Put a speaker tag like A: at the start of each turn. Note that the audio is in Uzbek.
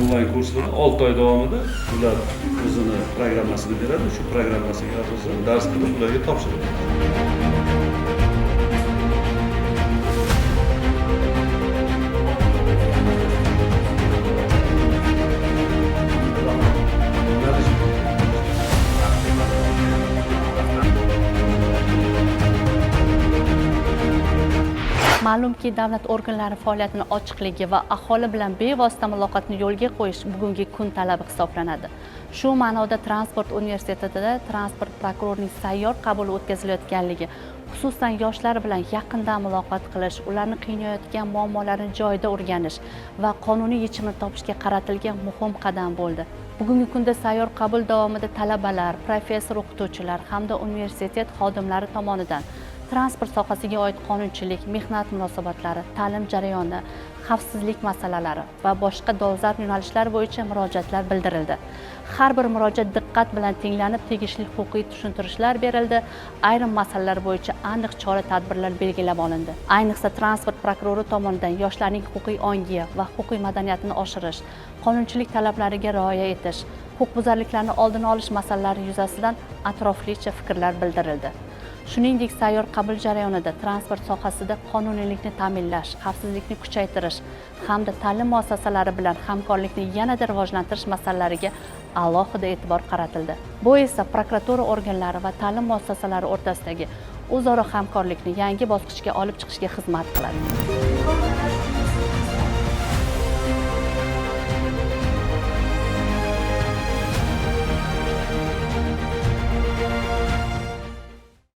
A: onlayn kurslarda 6 oy davomida ular o'zini programmasini beradi. Shu programmasiga asosan dars qilib ularga topshiradi.
B: Ma'lumki, davlat organlari faoliyatining ochiqligi va aholi bilan bevosita muloqotni yo'lga qo'yish bugungi kun talabi hisoblanadi. Shu ma'noda Transport universitetida transport prokurorining sayyor qabuli o'tkazilayotganligi, xususan yoshlar bilan yaqindan muloqot qilish, ularni qiynayotgan muammolarni joyida o'rganish va qonuniy yechimini topishga qaratilgan muhim qadam bo'ldi. Bugungi kunda sayyor qabul davomida talabalar, professor o'qituvchilar hamda universitet xodimlari tomonidan transport sohasiga oid qonunchilik, mehnat munosabatlari, ta'lim jarayoni, xavfsizlik masalalari va boshqa dolzarb yo'nalishlar bo'yicha murojaatlar bildirildi. Har bir murojaat diqqat bilan tinglanib, tegishli huquqiy tushuntirishlar berildi. Ayrim masalalar bo'yicha aniq chora-tadbirlar belgilab olindi. Ayniqsa transport prokurori tomonidan yoshlarning huquqiy ongi va huquqiy madaniyatini oshirish, qonunchilik talablariga rioya etish, huquqbuzarliklarni oldini olish masalalari yuzasidan atroflicha fikrlar bildirildi. Shuningdek, sayyor qabul jarayonida transport sohasida qonuniylikni ta'minlash, xavfsizlikni kuchaytirish hamda ta'lim muassasalari bilan hamkorlikni yanada rivojlantirish masalalariga alohida e'tibor qaratildi. Bu esa prokuratura organlari va ta'lim muassasalari o'rtasidagi o'zaro hamkorlikni yangi bosqichga olib chiqishga xizmat qiladi.